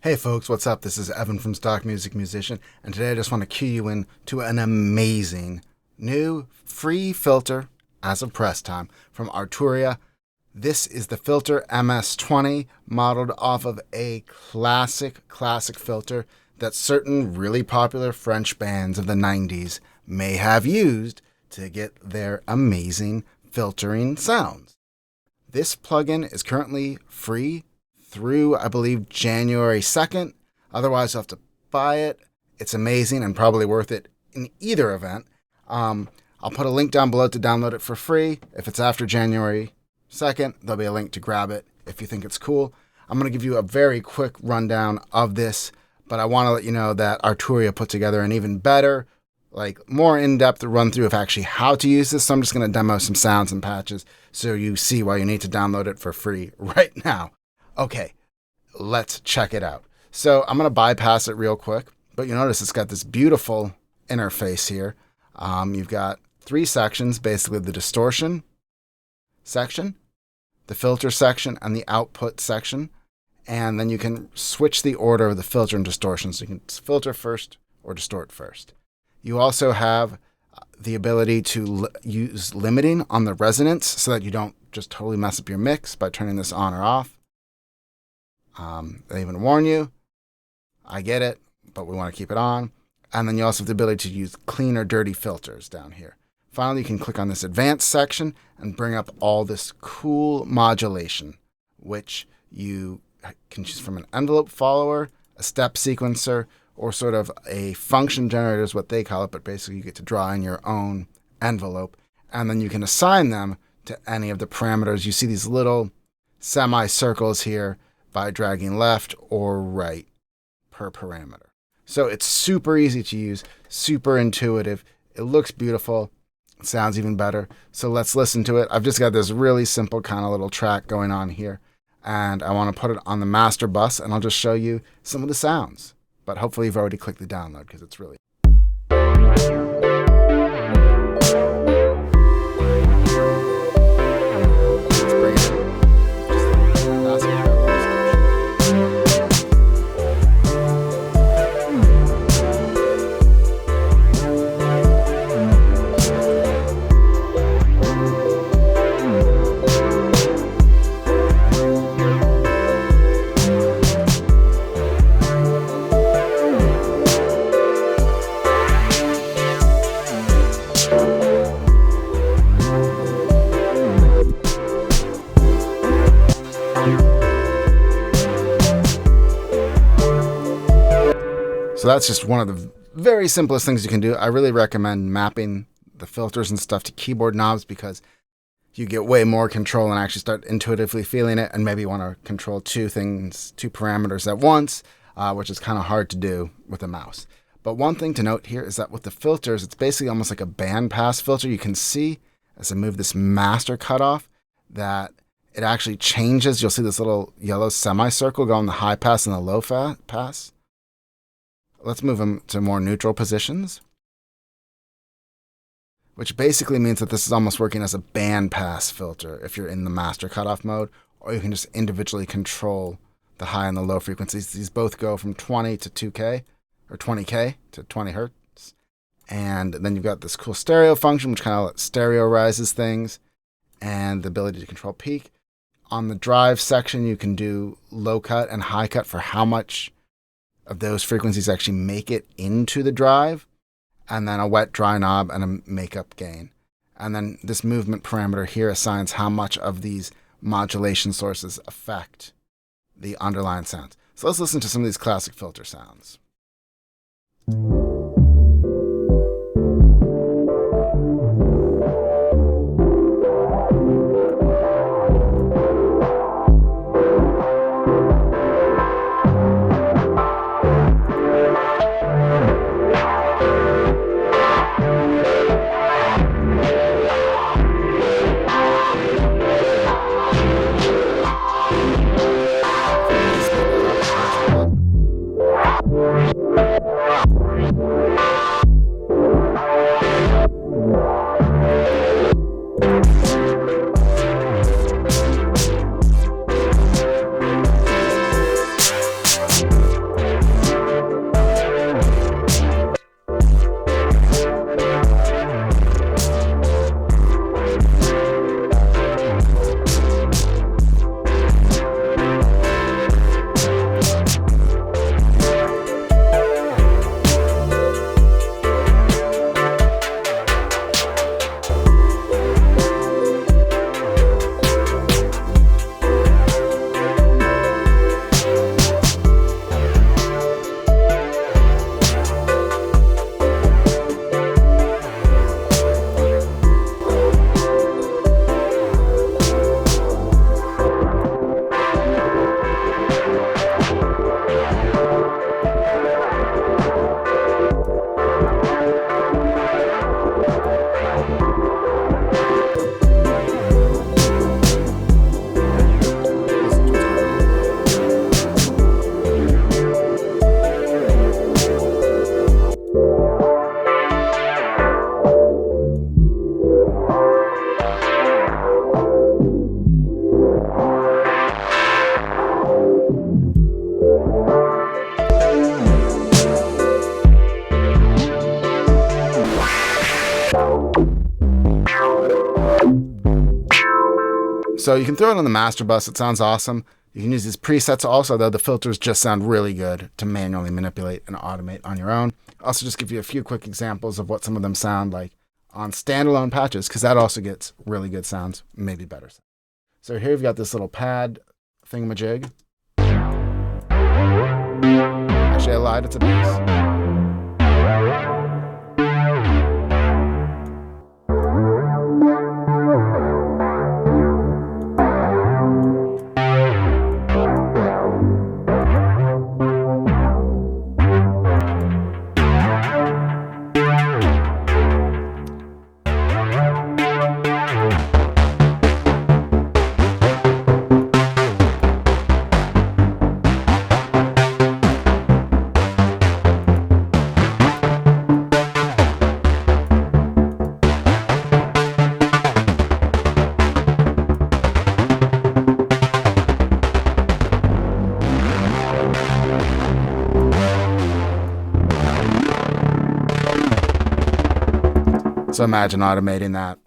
Hey folks, what's up? This is Evan from Stock Music Musician, and today I just want to cue you in to an amazing new free filter as of press time from Arturia. This is the filter MS-20, modeled off of a classic filter that certain really popular French bands of the 90s may have used to get their amazing filtering sounds. This plugin is currently free through, I believe, January 2nd. Otherwise, you'll have to buy it. It's amazing and probably worth it in either event. I'll put a link down below to download it for free. If it's after January 2nd, there'll be a link to grab it if you think it's cool. I'm going to give you a very quick rundown of this, but I want to let you know that Arturia put together an even better, more in-depth run through of actually how to use this. So I'm just going to demo some sounds and patches so you see why you need to download it for free right now. Okay, let's check it out. So I'm going to bypass it real quick, but you notice it's got this beautiful interface here. You've got three sections, basically the distortion section, the filter section, and the output section. And then you can switch the order of the filter and distortion. So you can filter first or distort first. You also have the ability to use limiting on the resonance so that you don't just totally mess up your mix by turning this on or off. They even warn you. I get it, but we want to keep it on. And then you also have the ability to use clean or dirty filters down here. Finally, you can click on this advanced section and bring up all this cool modulation, which you can choose from an envelope follower, a step sequencer, or sort of a function generator is what they call it, but basically you get to draw in your own envelope. And then you can assign them to any of the parameters. You see these little semicircles here by dragging left or right per parameter. So it's super easy to use, super intuitive. It looks beautiful. It sounds even better. So let's listen to it. I've just got this really simple kind of little track going on here, and I want to put it on the master bus, and I'll just show you some of the sounds. But hopefully you've already clicked the download because it's really... So that's just one of the very simplest things you can do. I really recommend mapping the filters and stuff to keyboard knobs because you get way more control and actually start intuitively feeling it, and maybe you want to control two parameters at once, which is kind of hard to do with a mouse. But one thing to note here is that with the filters, it's basically almost like a bandpass filter. You can see as I move this master cutoff that it actually changes. You'll see this little yellow semicircle go on the high pass and the low pass. Let's move them to more neutral positions, which basically means that this is almost working as a bandpass filter if you're in the master cutoff mode, or you can just individually control the high and the low frequencies. These both go from 20 to 2K, or 20K to 20 hertz. And then you've got this cool stereo function, which kind of stereoizes things, and the ability to control peak. On the drive section, you can do low cut and high cut for how much of those frequencies actually make it into the drive, and then a wet dry knob and a makeup gain. And then this movement parameter here assigns how much of these modulation sources affect the underlying sounds. So let's listen to some of these classic filter sounds. So you can throw it on the master bus. It sounds awesome. You can use these presets also, though the filters just sound really good to manually manipulate and automate on your own. I'll also just give you a few quick examples of what some of them sound like on standalone patches, because that also gets really good sounds, maybe better. So here we've got this little pad thingamajig. Actually, I lied, it's a bass. So imagine automating that,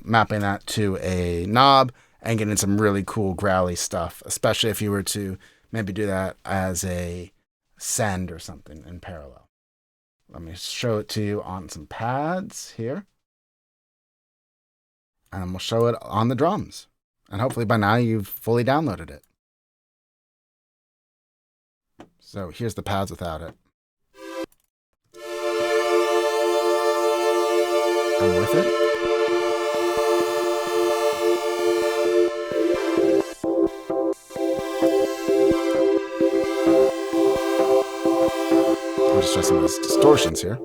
mapping that to a knob and getting some really cool growly stuff, especially if you were to maybe do that as a send or something in parallel. Let me show it to you on some pads here. And we'll show it on the drums. And hopefully by now you've fully downloaded it. So here's the pads without it. I'm with it. I'll just try some of these distortions here.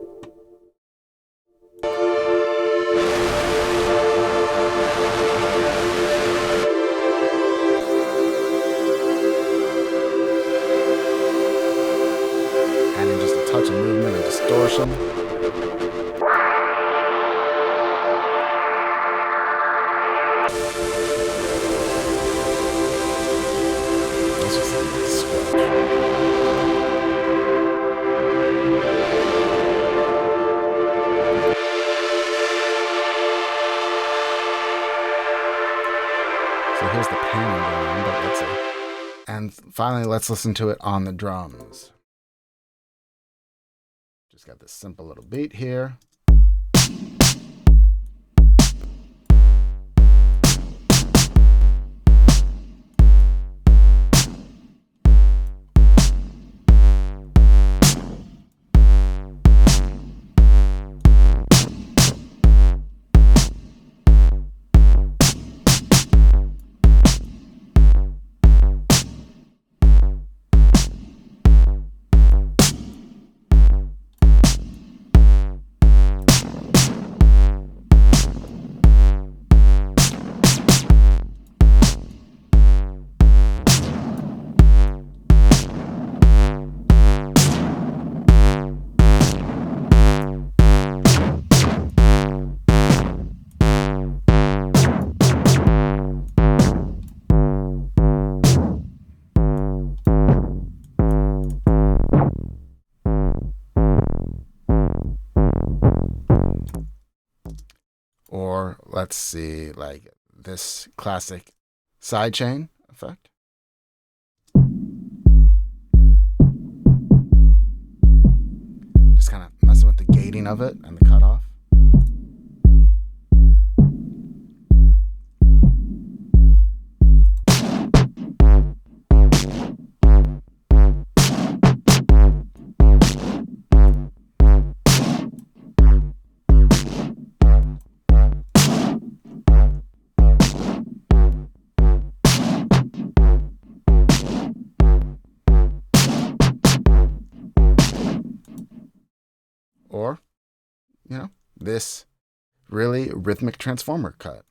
Adding just a touch of movement and distortion. So here's the panning going on, but let's see. And finally, let's listen to it on the drums. Just got this simple little beat here. Or let's see, like this classic sidechain effect. Just kind of messing with the gating of it and the cutoff. Or, this really rhythmic transformer cut.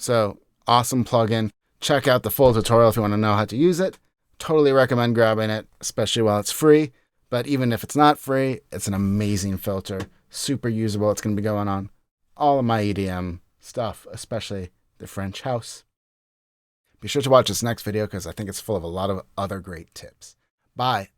So awesome plugin. Check out the full tutorial if you want to know how to use it. Totally recommend grabbing it, especially while it's free. But even if it's not free, it's an amazing filter. Super usable. It's going to be going on all of my EDM stuff, especially the French house. Be sure to watch this next video because I think it's full of a lot of other great tips. Bye.